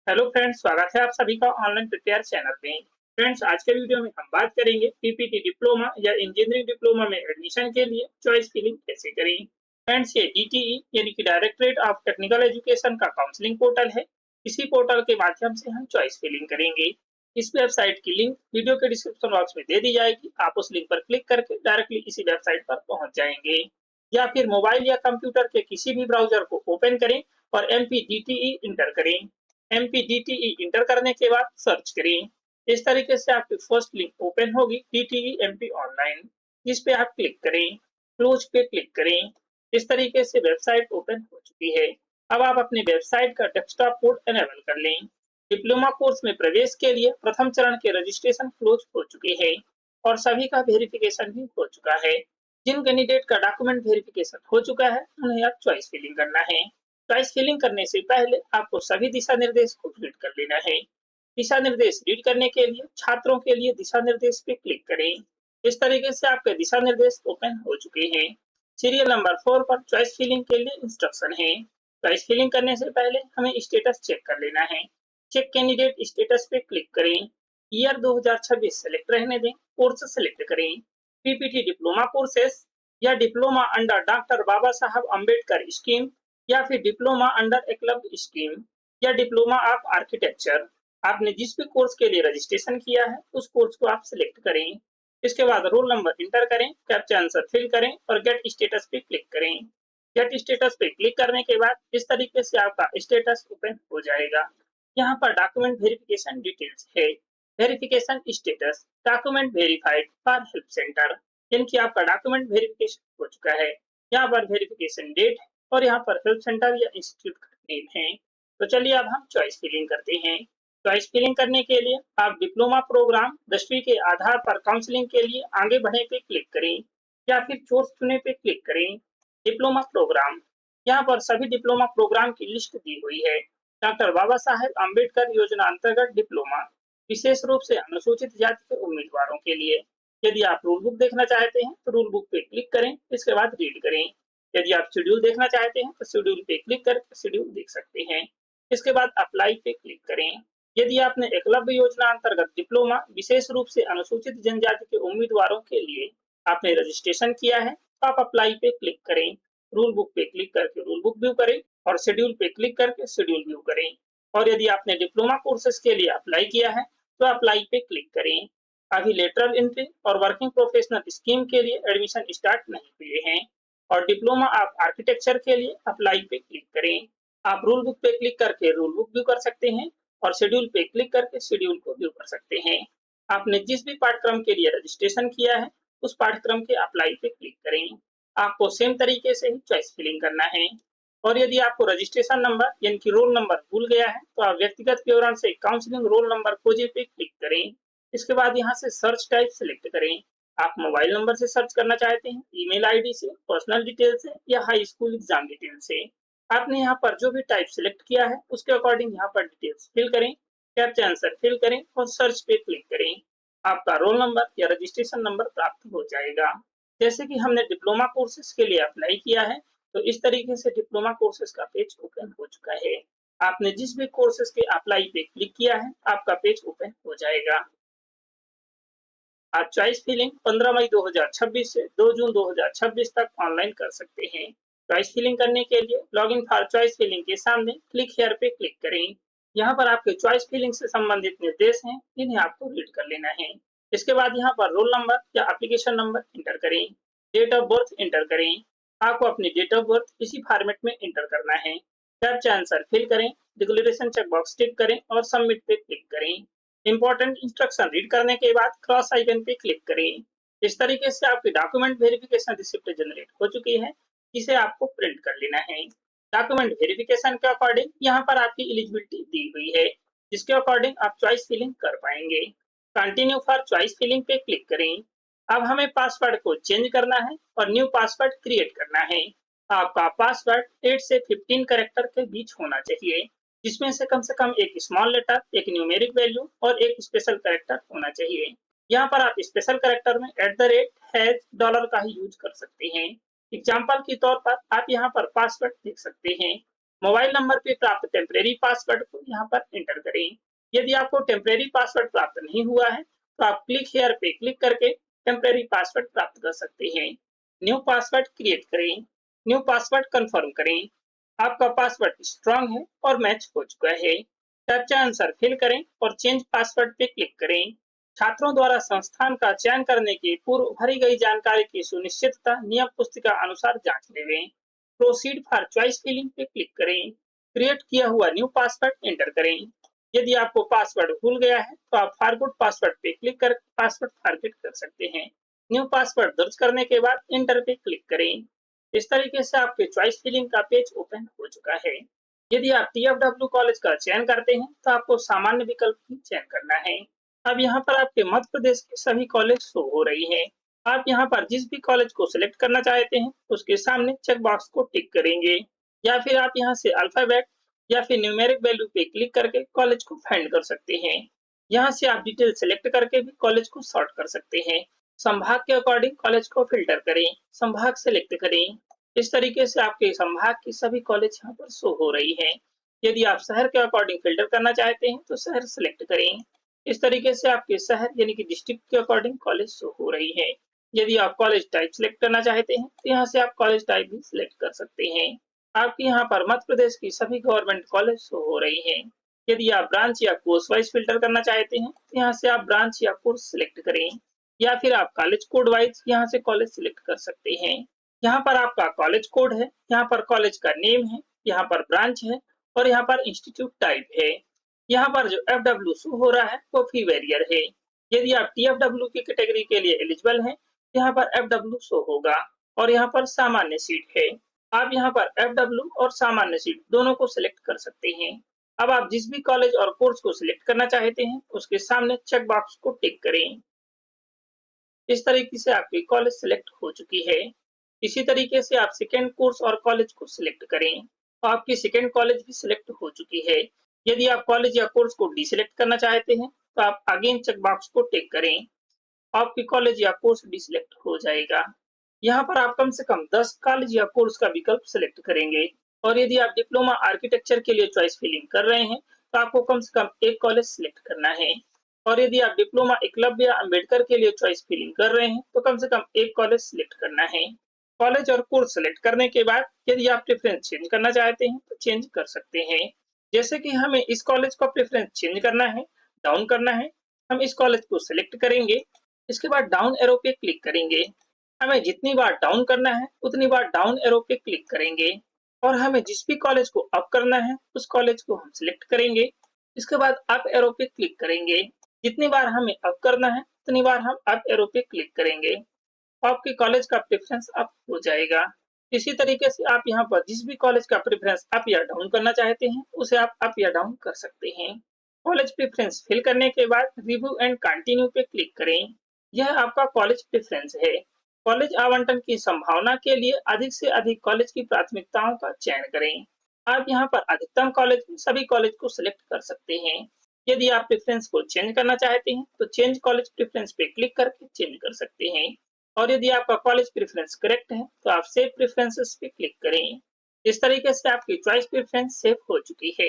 Hello friends, स्वागत है आप सभी का ऑनलाइन प्रिपेयर चैनल में। फ्रेंड्स, आज के वीडियो में हम बात करेंगे पीपीटी डिप्लोमा या इंजीनियरिंग डिप्लोमा में एडमिशन के लिए चॉइस फिलिंग कैसे करें। फ्रेंड्स, ये डीटीई यानी कि डायरेक्टरेट ऑफ टेक्निकल एजुकेशन का काउंसलिंग पोर्टल है। इसी पोर्टल के माध्यम से हम चॉइस फिलिंग करेंगे। इस वेबसाइट की लिंक वीडियो के डिस्क्रिप्शन बॉक्स में दे दी जाएगी। आप उस लिंक पर क्लिक करके डायरेक्टली इसी वेबसाइट पर पहुंच जाएंगे, या फिर मोबाइल या कंप्यूटर के किसी भी ब्राउजर को ओपन करें और MPDTE इंटर करें। MPDTE इंटर करने के बाद सर्च करें। इस तरीके से आपकी फर्स्ट लिंक ओपन होगी, DTE MP ऑनलाइन। इस पे आप क्लिक करें, क्लोज पे क्लिक करें। इस तरीके से वेबसाइट ओपन हो चुकी है। अब आप अपने वेबसाइट का डेस्कटॉप कोड एनेबल कर लें। डिप्लोमा कोर्स में प्रवेश के लिए प्रथम चरण के रजिस्ट्रेशन क्लोज हो चुके हैं और सभी का वेरिफिकेशन भी हो चुका है। जिन कैंडिडेट का डॉक्यूमेंट वेरिफिकेशन हो चुका है उन्हें अब चॉइस फिलिंग करना है। चॉइस फिलिंग करने से पहले आपको सभी दिशा निर्देश को रीड कर लेना है। दिशा निर्देश रीड करने के लिए छात्रों के लिए दिशा निर्देश पे क्लिक करें। इस तरीके से आपके दिशा निर्देश ओपन हो चुके हैं। सीरियल नंबर 4 पर चॉइस फिलिंग के लिए इंस्ट्रक्शन है। चॉइस फिलिंग करने से पहले हमें स्टेटस चेक कर लेना है। चेक कैंडिडेट स्टेटस पे क्लिक करें। ईयर 2026 सेलेक्ट रहने दें, कोर्स सेलेक्ट करें। पीपीटी डिप्लोमा कोर्सेस या डिप्लोमा अंडर डॉक्टर बाबा साहब अम्बेडकर स्कीम, या फिर डिप्लोमा अंडर एकलव्य स्कीम, या डिप्लोमा ऑफ आर्किटेक्चर। आपने जिस भी कोर्स के लिए रजिस्ट्रेशन किया है उस कोर्स को आप सिलेक्ट करें। इसके बाद रोल नंबर इंटर करें, कैप्चा आंसर फिल करें और गेट स्टेटस पे क्लिक करें। गेट स्टेटस पे क्लिक करने के बाद इस तरीके से आपका स्टेटस ओपन हो जाएगा। यहाँ पर डॉक्यूमेंट वेरिफिकेशन डिटेल्स है। Verification status document verified for help centre, यानी कि आपका डॉक्यूमेंट वेरिफिकेशन हो चुका है। यहाँ पर वेरिफिकेशन डेट और यहाँ पर हेल्प सेंटर या इंस्टीट्यूट का नेम है। तो चलिए अब हम चॉइस फिलिंग करते हैं। चॉइस फिलिंग करने के लिए आप डिप्लोमा प्रोग्राम 10वीं के आधार पर काउंसलिंग के लिए आगे बढ़े पे क्लिक करें, या फिर कोर्स चुने पे क्लिक करें। डिप्लोमा प्रोग्राम, यहाँ पर सभी डिप्लोमा प्रोग्राम की लिस्ट दी हुई है। डॉक्टर बाबा साहेब अम्बेडकर योजना अंतर्गत डिप्लोमा, विशेष रूप से अनुसूचित जाति के उम्मीदवारों के लिए। यदि आप रूल बुक देखना चाहते हैं तो रूल बुक पे क्लिक करें, इसके बाद रीड करें। यदि आप शेड्यूल देखना चाहते हैं तो शेड्यूल पे क्लिक करके शेड्यूल देख सकते हैं। इसके बाद अप्लाई पे क्लिक करें। यदि आपने एकलव्य योजना अंतर्गत डिप्लोमा विशेष रूप से अनुसूचित जनजाति के उम्मीदवारों के लिए आपने रजिस्ट्रेशन किया है तो आप अप्लाई पे क्लिक करें। रूल बुक पे क्लिक करके रूल बुक व्यू करें और शेड्यूल पे क्लिक करके शेड्यूल व्यू करें। और यदि आपने डिप्लोमा कोर्सेज के लिए अप्लाई किया है तो अप्लाई पे क्लिक करें। अभी लेटरल एंट्री और वर्किंग प्रोफेशनल स्कीम के लिए एडमिशन स्टार्ट नहीं हुए हैं। और डिप्लोमा ऑफ आर्किटेक्चर के लिए अप्लाई पे क्लिक करें। आप रूल बुक पे क्लिक करके रूल बुक व्यू कर सकते हैं और शेड्यूल पे क्लिक करके शेड्यूल को व्यू कर सकते हैं। आपने जिस भी पाठ्यक्रम के लिए रजिस्ट्रेशन किया है उस पाठ्यक्रम के अप्लाई पे क्लिक करें। आपको सेम तरीके से ही चॉइस फिलिंग करना है। और यदि आपको रजिस्ट्रेशन नंबर यानी कि रोल नंबर भूल गया है तो आप व्यक्तिगत विवरण से काउंसलिंग रोल नंबर खोजे पे क्लिक करें। इसके बाद यहाँ से सर्च टाइप सिलेक्ट करें। आप मोबाइल नंबर से सर्च करना चाहते हैं, ईमेल आईडी से, पर्सनल डिटेल से, या हाई स्कूल एग्जाम डिटेल से। आपने यहाँ पर जो भी टाइप सिलेक्ट किया है उसके अकॉर्डिंग यहाँ पर डिटेल्स फिल करें, कैप्चा आंसर फिल करें और सर्च पे क्लिक करें। आपका रोल नंबर या रजिस्ट्रेशन नंबर प्राप्त हो जाएगा। जैसे कि हमने डिप्लोमा कोर्सेज के लिए अप्लाई किया है तो इस तरीके से डिप्लोमा कोर्सेज का पेज ओपन हो चुका है। आपने जिस भी कोर्सेज के अप्लाई पे क्लिक किया है आपका पेज ओपन हो जाएगा। आप चॉइस फिलिंग 15 मई 2026 से 2 जून 2026 तक ऑनलाइन कर सकते हैं। चॉइस फिलिंग करने के लिए लॉगिन फॉर चॉइस फिलिंग के सामने क्लिक हियर पे क्लिक करें। यहाँ पर आपके चॉइस फिलिंग से संबंधित निर्देश हैं, इन्हें आपको रीड कर लेना है। इसके बाद यहाँ पर रोल नंबर या एप्लीकेशन नंबर इंटर करें। डेट ऑफ बर्थ इंटर करें। आपको अपनी डेट ऑफ बर्थ इसी फॉर्मेट में इंटर करना है। कैप्चा आंसर फिल करें, डिक्लेरेशन चेक बॉक्स टिक करें और सबमिट पे क्लिक करें। इंपॉर्टेंट इंस्ट्रक्शन रीड करने के बाद क्रॉस आइकन पे क्लिक करें। इस तरीके से आपकी डॉक्यूमेंट वेरिफिकेशन रिसिप्ट जनरेट हो चुकी है, इसे आपको प्रिंट कर लेना है। डॉक्यूमेंट वेरिफिकेशन के अकॉर्डिंग यहाँ पर आपकी एलिजिबिलिटी दी हुई है, जिसके अकॉर्डिंग आप चॉइस फिलिंग कर पाएंगे। कंटिन्यू फॉर चॉइस फिलिंग पे क्लिक करें। अब हमें पासवर्ड को चेंज करना है और न्यू पासवर्ड क्रिएट करना है। आपका पासवर्ड 8 से 15 कैरेक्टर के बीच होना चाहिए, जिसमें से कम एक स्मॉल लेटर, एक न्यूमेरिक वैल्यू और एक स्पेशल कैरेक्टर होना चाहिए। यहाँ पर आप स्पेशल कैरेक्टर में @ डॉलर का ही यूज कर सकते हैं। एग्जाम्पल के तौर पर आप यहाँ पर पासवर्ड देख सकते हैं। मोबाइल नंबर पे प्राप्त टेम्परेरी पासवर्ड को यहाँ पर एंटर करें। यदि आपको टेम्परेरी पासवर्ड प्राप्त नहीं हुआ है तो आप क्लिक हेयर पे क्लिक करके टेम्परेरी पासवर्ड प्राप्त कर सकते हैं। न्यू पासवर्ड क्रिएट करें। न्यू पासवर्ड कंफर्म करें। आपका पासवर्ड स्ट्रांग है और मैच हो चुका है। कैप्चा आंसर फिल करें और चेंज पासवर्ड पे क्लिक करें। छात्रों द्वारा संस्थान का चयन करने के पूर्व भरी गई जानकारी की सुनिश्चितता नियम पुस्तिका अनुसार जांच लें। प्रोसीड फॉर चॉइस फिलिंग पे क्लिक करें। क्रिएट किया हुआ न्यू पासवर्ड एंटर करें। यदि आपको पासवर्ड भूल गया है तो आप फॉरगॉट पासवर्ड पे क्लिक कर पासवर्ड फॉरगेट कर सकते हैं। न्यू पासवर्ड दर्ज करने के बाद एंटर पे क्लिक करें। इस तरीके से आपके चॉइस फिलिंग का पेज ओपन हो चुका है। यदि आप टीएफडब्ल्यू कॉलेज का चयन करते हैं तो आपको सामान्य विकल्प ही चयन करना है। अब यहाँ पर आपके मध्य प्रदेश के सभी कॉलेज शो हो रही है। आप यहाँ पर जिस भी कॉलेज को सिलेक्ट करना चाहते हैं उसके सामने चेक बॉक्स को टिक करेंगे, या फिर आप यहाँ से अल्फाबेट या फिर न्यूमेरिक वैल्यू पे क्लिक करके कॉलेज को फाइंड कर सकते हैं। यहाँ से आप डिटेल सिलेक्ट करके भी कॉलेज को सॉर्ट कर सकते हैं। संभाग के अकॉर्डिंग कॉलेज को फिल्टर करें, संभाग सेलेक्ट करें। इस तरीके से आपके संभाग की सभी कॉलेज यहाँ पर शो हो रही है। यदि आप शहर के अकॉर्डिंग फिल्टर करना चाहते हैं तो शहर सेलेक्ट करें। इस तरीके से आपके शहर यानी कि डिस्ट्रिक्ट के अकॉर्डिंग कॉलेज शो हो रही है। यदि आप कॉलेज टाइप सिलेक्ट करना चाहते हैं तो यहाँ से आप कॉलेज टाइप भी सिलेक्ट कर सकते हैं। आपके यहाँ पर मध्य प्रदेश की सभी गवर्नमेंट कॉलेज शो हो रही है। यदि आप ब्रांच या कोर्स वाइज फिल्टर करना चाहते हैं तो यहाँ से आप ब्रांच या कोर्स सिलेक्ट करें, या फिर आप कॉलेज कोड वाइज यहाँ से कॉलेज सिलेक्ट कर सकते हैं। यहाँ पर आपका कॉलेज कोड है, यहाँ पर कॉलेज का नेम है, यहाँ पर ब्रांच है और यहाँ पर इंस्टीट्यूट टाइप है। यहाँ पर जो FW शो हो रहा है वो फी वेरियर है। यदि आप TFW की कैटेगरी के लिए एलिजिबल हैं, यहाँ पर FW शो होगा और यहाँ पर सामान्य सीट है। आप यहाँ पर FW और सामान्य सीट दोनों को सिलेक्ट कर सकते हैं। अब आप जिस भी कॉलेज और कोर्स को सिलेक्ट करना चाहते हैं उसके सामने चेक बॉक्स को टिक करें। इस तरीके से आपकी कॉलेज सिलेक्ट हो चुकी है। इसी तरीके से आप सेकेंड कोर्स और कॉलेज को सिलेक्ट करें। तो आपकी सेकेंड कॉलेज भी सिलेक्ट हो चुकी है। यदि आप कॉलेज या कोर्स को डिसेलेक्ट करना चाहते हैं तो आप अगेन चेक बॉक्स को टिक करें। आपकी कॉलेज या कोर्स डिसेलेक्ट हो जाएगा। यहाँ पर आप कम से कम 10 कॉलेज या कोर्स का विकल्प सिलेक्ट करेंगे। और यदि आप डिप्लोमा आर्किटेक्चर के लिए चॉइस फिलिंग कर रहे हैं तो आपको कम से कम एक कॉलेज सिलेक्ट करना है। और यदि आप डिप्लोमा एकलव्य या अंबेडकर के लिए चॉइस फिलिंग कर रहे हैं तो कम से कम एक कॉलेज सिलेक्ट करना है। कॉलेज और कोर्स सिलेक्ट करने के बाद यदि आप प्रेफरेंस चेंज करना चाहते हैं तो चेंज कर सकते हैं। जैसे कि हमें इस कॉलेज का प्रेफरेंस चेंज करना है, डाउन करना है, हम इस कॉलेज को सिलेक्ट करेंगे। इसके बाद डाउन एरो पे क्लिक करेंगे। हमें जितनी बार डाउन करना है उतनी बार डाउन एरो पे क्लिक करेंगे और हमें जिस भी कॉलेज को अप करना है उस कॉलेज को हम सिलेक्ट करेंगे। इसके बाद अप एरो पे क्लिक करेंगे। जितनी बार हमें अप करना है उतनी बार हम अप एरो पे क्लिक करेंगे। आपके कॉलेज का प्रेफरेंस अप हो जाएगा। इसी तरीके से आप यहाँ पर जिस भी कॉलेज का प्रेफरेंस अप या डाउन करना चाहते हैं उसे आप अप या डाउन कर सकते हैं। कॉलेज प्रेफरेंस फिल करने के बाद रिव्यू एंड कंटिन्यू पे क्लिक करें। यह आपका कॉलेज प्रेफरेंस है। कॉलेज आवंटन की संभावना के लिए अधिक से अधिक कॉलेज की प्राथमिकताओं का चयन करें। आप यहाँ पर अधिकतम कॉलेज सभी कॉलेज को सिलेक्ट कर सकते हैं। यदि आप प्रेफरेंस को चेंज करना चाहते हैं तो चेंज कॉलेज प्रेफरेंस पे क्लिक करके चेंज कर सकते हैं। और यदि आपका कॉलेज प्रेफरेंस करेक्ट है तो आप सेव प्रेफरेंसेस पे क्लिक करें। इस तरीके से आपकी चॉइस प्रेफरेंस सेव हो चुकी है।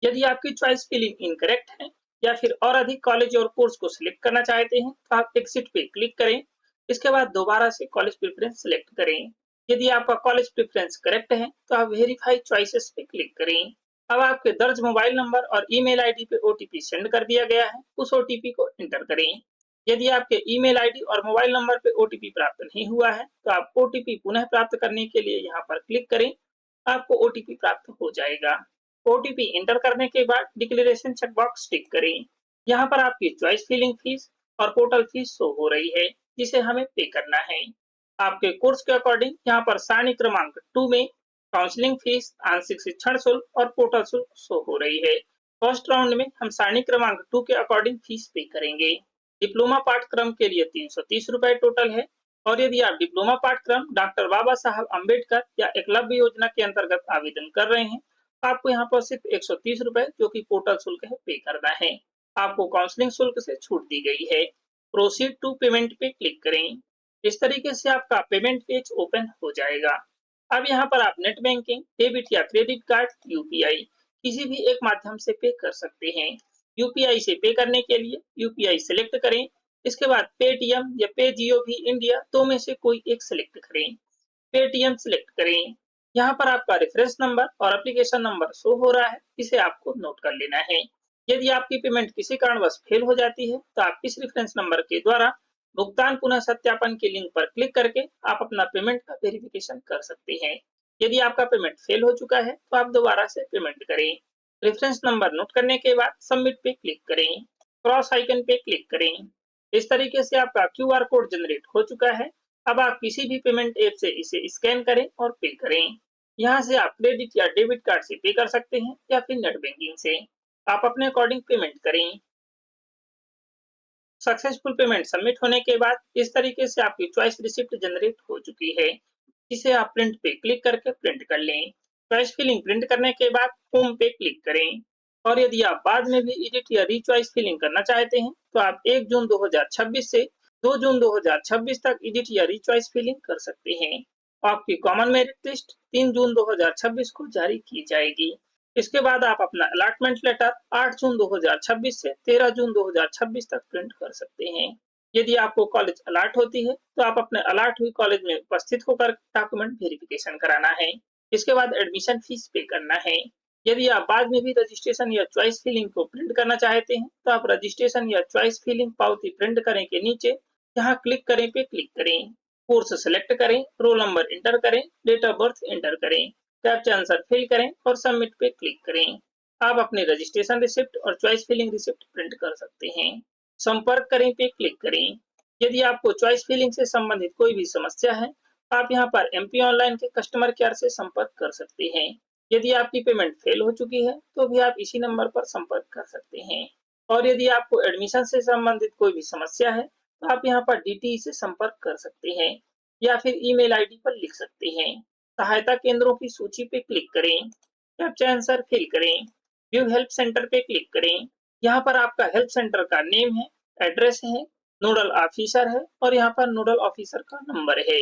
यदि आपकी चॉइस फिलिंग इनकरेक्ट है या फिर और अधिक कॉलेज और कोर्स को सिलेक्ट करना चाहते हैं तो आप एग्जिट पे क्लिक करें। इसके बाद दोबारा से कॉलेज प्रेफरेंस सिलेक्ट करें। यदि आपका कॉलेज प्रेफरेंस करेक्ट है तो आप वेरीफाई चॉइसेस पे क्लिक करें। अब आपके दर्ज मोबाइल नंबर और ईमेल आईडी पे ओटीपी सेंड कर दिया गया है, उस ओटीपी को एंटर करें। यदि आपके ईमेल आईडी और मोबाइल नंबर पे ओटीपी प्राप्त नहीं हुआ है तो आप ओटीपी पुनः प्राप्त करने के लिए यहाँ पर क्लिक करें। आपको ओटीपी प्राप्त हो जाएगा। ओटीपी एंटर करने के बाद डिक्लेरेशन चेक बॉक्स टिक करें। यहाँ पर आपकी चॉइस फिलिंग फीस और पोर्टल फीस शो हो रही है जिसे हमें पे करना है। आपके कोर्स के अकॉर्डिंग यहाँ पर सारणी क्रमांक 2 में काउंसलिंग फीस, आंशिक शिक्षण शुल्क और पोर्टल शुल्क शो हो रही है। फर्स्ट राउंड में हम सारणी क्रमांक 2 के अकॉर्डिंग फीस पे करेंगे। डिप्लोमा पाठ्यक्रम के लिए 330 रुपए टोटल है। और यदि आप डिप्लोमा पाठ्यक्रम डॉक्टर बाबा साहब अम्बेडकर या एकलव्य योजना के अंतर्गत आवेदन कर रहे हैं तो आपको यहाँ पर सिर्फ 130 रुपए जो कि पोर्टल शुल्क है पे करना है। आपको काउंसलिंग शुल्क से छूट दी गई है। प्रोसीड टू पेमेंट पे क्लिक करें। इस तरीके से आपका पेमेंट पेज ओपन हो जाएगा। अब यहाँ पर आप नेट बैंकिंग, डेबिट या क्रेडिट कार्ड, यूपीआई किसी भी एक माध्यम से पे कर सकते हैं। यूपीआई से पे करने के लिए यूपीआई सिलेक्ट करें। इसके बाद पेटीएम या पे जियो भी इंडिया दो में से कोई एक सिलेक्ट करें। पेटीएम सिलेक्ट करें। यहाँ पर आपका रेफरेंस नंबर और एप्लीकेशन नंबर शो हो रहा है, इसे आपको नोट कर लेना है। यदि आपकी पेमेंट किसी कारणवश फेल हो जाती है तो आप इस रेफरेंस नंबर के द्वारा भुगतान पुनः सत्यापन के लिंक पर क्लिक करके आप अपना पेमेंट का वेरिफिकेशन कर सकते हैं। यदि आपका पेमेंट फेल हो चुका है तो आप दोबारा से पेमेंट करें। रेफरेंस नंबर नोट करने के बाद सबमिट पे क्लिक करें। क्रॉस आइकन पे क्लिक करें। इस तरीके से आपका क्यूआर कोड जनरेट हो चुका है। अब आप किसी भी पेमेंट ऐप से इसे स्कैन करें और पे करें। यहाँ से आप क्रेडिट या डेबिट कार्ड से पे कर सकते हैं या फिर नेट बैंकिंग से। आप अपने अकॉर्डिंग पेमेंट करें। सक्सेसफुल पेमेंट सबमिट होने के बाद इस तरीके से आपकी चॉइस रिसिप्ट जनरेट हो चुकी है, जिसे आप प्रिंट पे क्लिक करके प्रिंट कर लें। चॉइस फिलिंग प्रिंट करने के बाद होम पे क्लिक करें। और यदि आप बाद में भी एडिट या रीचॉइस फिलिंग करना चाहते हैं तो आप 1 जून 2026 से 2 जून 2026 तक एडिट या रीचॉइस फिलिंग कर सकते हैं। आपकी कॉमन मेरिट लिस्ट 3 जून 2026 को जारी की जाएगी। इसके बाद आप अपना अलॉटमेंट लेटर 8 जून 2026 से 13 जून 2026 तक प्रिंट कर सकते हैं। यदि आपको कॉलेज अलॉट होती है तो आप अपने अलॉट हुई कॉलेज में उपस्थित होकर डॉक्यूमेंट वेरिफिकेशन कराना है। इसके बाद एडमिशन फीस पे करना है। यदि आप बाद में भी रजिस्ट्रेशन या चॉइस फिलिंग को प्रिंट करना चाहते हैं तो आप रजिस्ट्रेशन या चॉइस फिलिंग पावती प्रिंट करें के नीचे यहाँ क्लिक करें पे क्लिक करें। कोर्स सेलेक्ट करें, रोल नंबर एंटर करें, डेट ऑफ बर्थ एंटर करें, कैप्चा आंसर फिल करें और सबमिट पे क्लिक करें। आप अपने रजिस्ट्रेशन रिसिप्ट और चॉइस फिलिंग रिसिप्ट प्रिंट कर सकते हैं। संपर्क करें पे क्लिक करें। यदि आपको चॉइस फिलिंग से संबंधित कोई भी समस्या है तो आप यहाँ पर एमपी ऑनलाइन के कस्टमर केयर से संपर्क कर सकते हैं। यदि आपकी पेमेंट फेल हो चुकी है तो भी आप इसी नंबर पर संपर्क कर सकते हैं। और यदि आपको एडमिशन से संबंधित कोई भी समस्या है तो आप यहाँ पर डीटीई से संपर्क कर सकते हैं या फिर ईमेल आईडी पर लिख सकते हैं। सहायता केंद्रों की सूची पे क्लिक करें। कैप्चा आंसर फिल करें। व्यू हेल्प सेंटर पे क्लिक करें। यहाँ पर आपका हेल्प सेंटर का नेम है, एड्रेस है, नोडल ऑफिसर है और यहाँ पर नोडल ऑफिसर का नंबर है।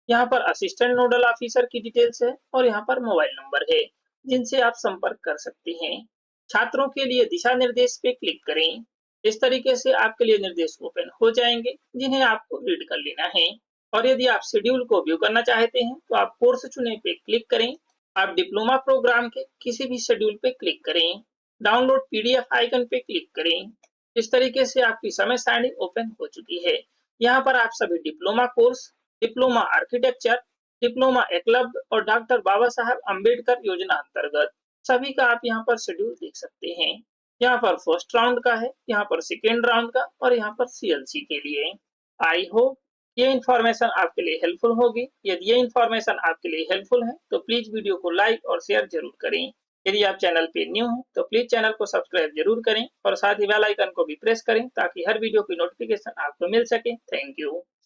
यहाँ पर असिस्टेंट नोडल ऑफिसर की डिटेल्स है और यहाँ पर मोबाइल नंबर है, जिनसे आप संपर्क कर सकते हैं। छात्रों के लिए दिशा निर्देश पे क्लिक करें। इस तरीके से आपके लिए निर्देश ओपन हो जाएंगे, जिन्हें आपको रीड कर लेना है। और यदि आप शेड्यूल को व्यू करना चाहते हैं तो आप कोर्स चुने पे क्लिक करें। आप डिप्लोमा प्रोग्राम के किसी भी शेड्यूल पे क्लिक करें। डाउनलोड पीडीएफ आइकन पे क्लिक करें। इस तरीके से आपकी समय सारणी ओपन हो चुकी है। यहाँ पर आप सभी diploma course, diploma architecture, diploma Eklavya और डॉक्टर बाबा साहब अम्बेडकर योजना अंतर्गत सभी का आप यहाँ पर शेड्यूल देख सकते हैं। यहाँ पर फर्स्ट राउंड का है, यहाँ पर सेकेंड राउंड का और यहाँ पर सीएलसी के लिए। आई होप ये इन्फॉर्मेशन आपके लिए हेल्पफुल होगी। यदि ये इन्फॉर्मेशन आपके लिए हेल्पफुल है तो प्लीज वीडियो को लाइक और शेयर जरूर करें। यदि आप चैनल पे न्यू हैं तो प्लीज चैनल को सब्सक्राइब जरूर करें और साथ ही बेल आइकन को भी प्रेस करें ताकि हर वीडियो की नोटिफिकेशन आपको मिल सके। Thank you.